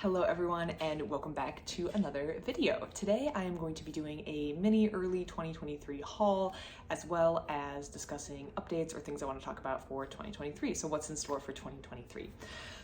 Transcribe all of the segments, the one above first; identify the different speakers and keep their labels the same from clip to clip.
Speaker 1: Hello everyone and welcome back to another video. Today I am going to be doing a mini early 2023 haul as well as discussing updates or things I want to talk about for 2023. So what's in store for 2023?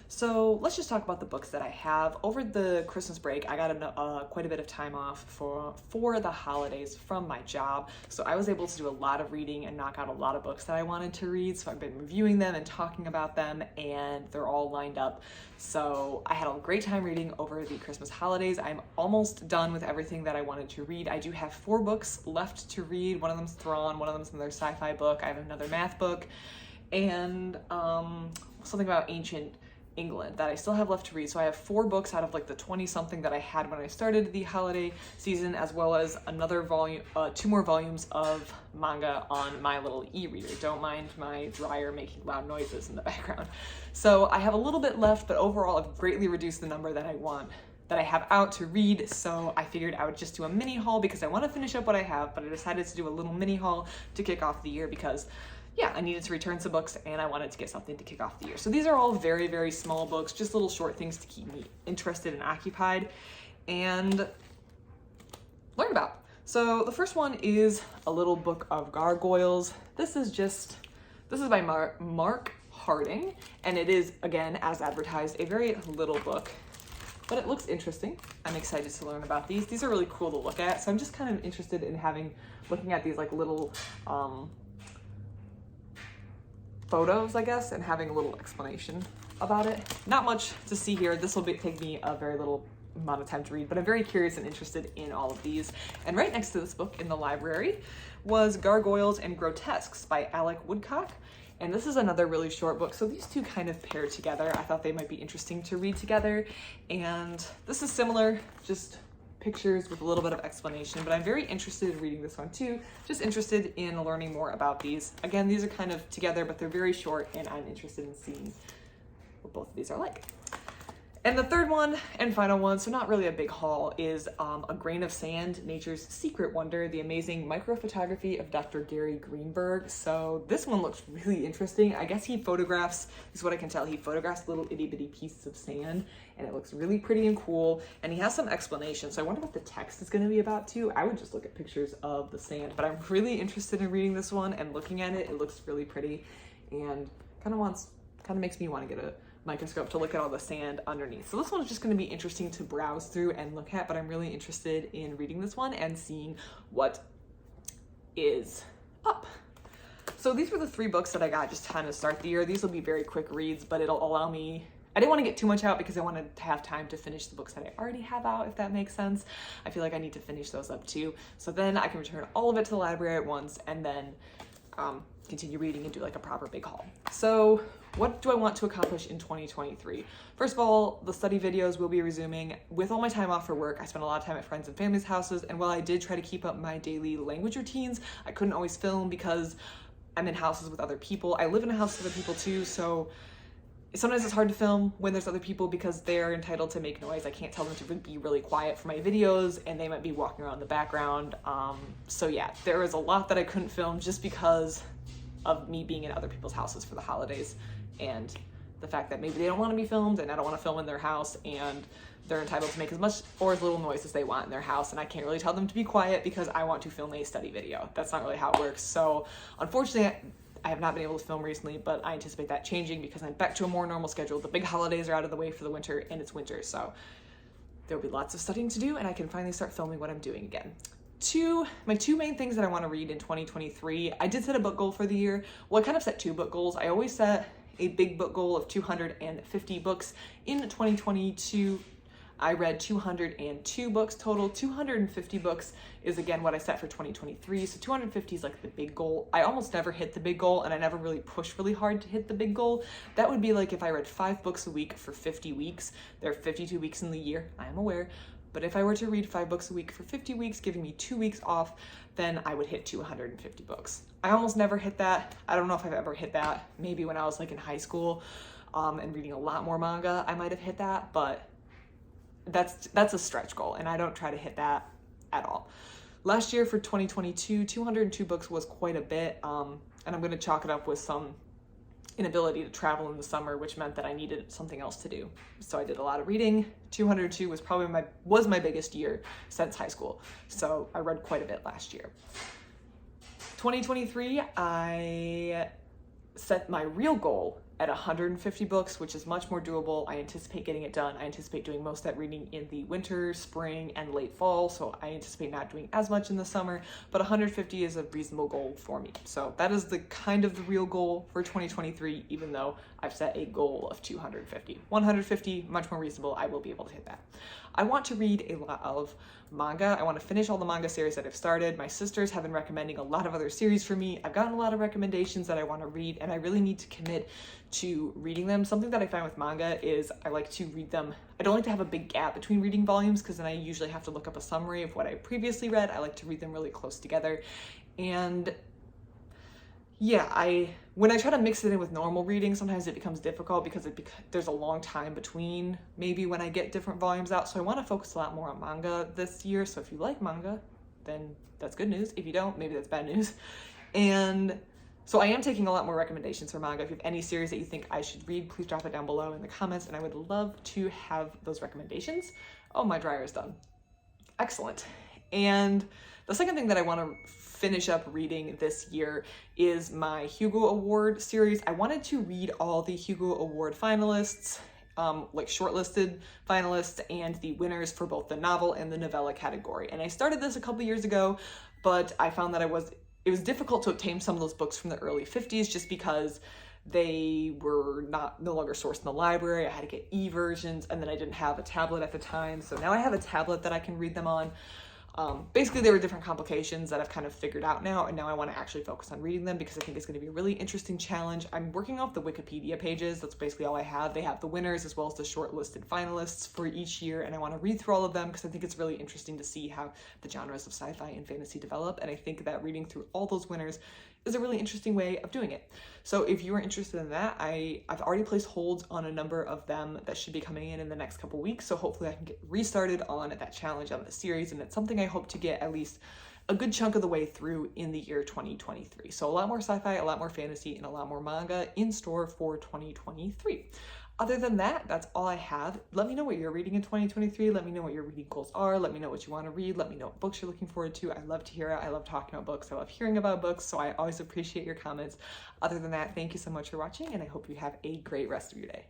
Speaker 1: So let's just talk about the books that I have. Over the Christmas break, I got quite a bit of time off for the holidays from my job. So I was able to do a lot of reading and knock out a lot of books that I wanted to read. So I've been reviewing them and talking about them and they're all lined up. So I had a great time reading over the Christmas holidays. I'm almost done with everything that I wanted to read. I do have 4 books left to read. One of them's Thrawn, one of them's another sci-fi book. I have another math book and something about ancient England that I still have left to read. So I have 4 books out of like the 20 something that I had when I started the holiday season, as well as another volume, 2 more volumes of manga on my little e-reader. Don't mind my dryer making loud noises in the background. So I have a little bit left, but overall I've greatly reduced the number that I have out to read. So I figured I would just do a mini haul because I want to finish up what I have, but I decided to do a little mini haul to kick off the year because yeah, I needed to return some books and I wanted to get something to kick off the year. So these are all very, very small books, just little short things to keep me interested and occupied and learn about. So the first one is a little book of gargoyles. This is by Mark Harding, and it is, again, as advertised, a very little book, but it looks interesting. I'm excited to learn about these. These are really cool to look at. So I'm just kind of interested in looking at these like little, photos, I guess, and having a little explanation about it. Not much to see here. This will take me a very little amount of time to read, but I'm very curious and interested in all of these. And right next to this book in the library was Gargoyles and Grotesques by Alec Woodcock. And this is another really short book, so these two kind of pair together. I thought they might be interesting to read together. And this is similar, just pictures with a little bit of explanation, but I'm very interested in reading this one too. Just interested in learning more about these. Again, these are kind of together, but they're very short and I'm interested in seeing what both of these are like. And the third one and final one, so not really a big haul, is A Grain of Sand, Nature's Secret Wonder, the amazing microphotography of Dr. Gary Greenberg. So this one looks really interesting. I guess he photographs, this is what I can tell, he photographs little itty bitty pieces of sand and it looks really pretty and cool. And he has some explanation. So I wonder what the text is gonna be about too. I would just look at pictures of the sand, but I'm really interested in reading this one and looking at it. It looks really pretty and kind of makes me want to get a microscope to look at all the sand underneath. So this one is just going to be interesting to browse through and look at, but I'm really interested in reading this one and seeing what is up. So these were the 3 books that I got just to kind of start the year. These will be very quick reads, but it'll allow me, I didn't want to get too much out because I wanted to have time to finish the books that I already have out, if that makes sense. I feel like I need to finish those up too. So then I can return all of it to the library at once and then continue reading and do like a proper big haul. So what do I want to accomplish in 2023? First of all, the study videos will be resuming. With all my time off for work, I spent a lot of time at friends and family's houses, and while I did try to keep up my daily language routines, I couldn't always film because I'm in houses with other people. I live in a house with other people too, so sometimes it's hard to film when there's other people because they're entitled to make noise. I can't tell them to be really quiet for my videos and they might be walking around in the background. So yeah, there was a lot that I couldn't film just because of me being in other people's houses for the holidays and the fact that maybe they don't want to be filmed and I don't want to film in their house and they're entitled to make as much or as little noise as they want in their house, and I can't really tell them to be quiet because I want to film a study video. That's not really how it works. So unfortunately, I have not been able to film recently, but I anticipate that changing because I'm back to a more normal schedule. The big holidays are out of the way for the winter and it's winter, so there'll be lots of studying to do and I can finally start filming what I'm doing again. My 2 main things that I want to read in 2023, I did set a book goal for the year. Well, I kind of set 2 book goals. I always set a big book goal of 250 books. In 2022, I read 202 books total. 250 books is again what I set for 2023. So 250 is like the big goal. I almost never hit the big goal and I never really push really hard to hit the big goal. That would be like if I read 5 books a week for 50 weeks. There are 52 weeks in the year, I am aware. But if I were to read 5 books a week for 50 weeks, giving me 2 weeks off, then I would hit 250 books. I almost never hit that. I don't know if I've ever hit that. Maybe when I was like in high school and reading a lot more manga, I might have hit that, but that's a stretch goal and I don't try to hit that at all. Last year for 2022, 202 books was quite a bit, and I'm going to chalk it up with some inability to travel in the summer, which meant that I needed something else to do. So I did a lot of reading. 202 was probably my biggest year since high school. So I read quite a bit last year. 2023, I set my real goal at 150 books, which is much more doable. I anticipate getting it done. I anticipate doing most of that reading in the winter, spring, and late fall, so I anticipate not doing as much in the summer, but 150 is a reasonable goal for me. So that is the kind of the real goal for 2023, even though I've set a goal of 250. 150, much more reasonable. I will be able to hit that. I want to read a lot of manga. I want to finish all the manga series that I've started. My sisters have been recommending a lot of other series for me. I've gotten a lot of recommendations that I want to read, and I really need to commit to reading them. Something that I find with manga is I like to read them. I don't like to have a big gap between reading volumes because then I usually have to look up a summary of what I previously read. I like to read them really close together. And yeah, when I try to mix it in with normal reading, sometimes it becomes difficult because there's a long time between maybe when I get different volumes out. So I want to focus a lot more on manga this year. So if you like manga, then that's good news. If you don't, maybe that's bad news. And so I am taking a lot more recommendations for manga. If you have any series that you think I should read, please drop it down below in the comments, and I would love to have those recommendations. Oh, my dryer is done. Excellent. And the second thing that I want to finish up reading this year is my Hugo Award series. I wanted to read all the Hugo Award finalists, like shortlisted finalists, and the winners for both the novel and the novella category. And I started this a couple years ago, but I found that it was difficult to obtain some of those books from the early 50s just because they were no longer sourced in the library. I had to get e-versions, and then I didn't have a tablet at the time. So now I have a tablet that I can read them on. Basically, there were different complications that I've kind of figured out now, and now I want to actually focus on reading them because I think it's going to be a really interesting challenge. I'm working off the Wikipedia pages. That's basically all I have. They have the winners as well as the shortlisted finalists for each year, and I want to read through all of them because I think it's really interesting to see how the genres of sci-fi and fantasy develop, and I think that reading through all those winners is a really interesting way of doing it. So if you are interested in that, I've already placed holds on a number of them that should be coming in the next couple weeks. So hopefully I can get restarted on that challenge on the series. And it's something I hope to get at least a good chunk of the way through in the year 2023. So a lot more sci-fi, a lot more fantasy, and a lot more manga in store for 2023. Other than that, that's all I have. Let me know what you're reading in 2023. Let me know what your reading goals are. Let me know what you want to read. Let me know what books you're looking forward to. I love to hear it. I love talking about books. I love hearing about books. So I always appreciate your comments. Other than that, thank you so much for watching, and I hope you have a great rest of your day.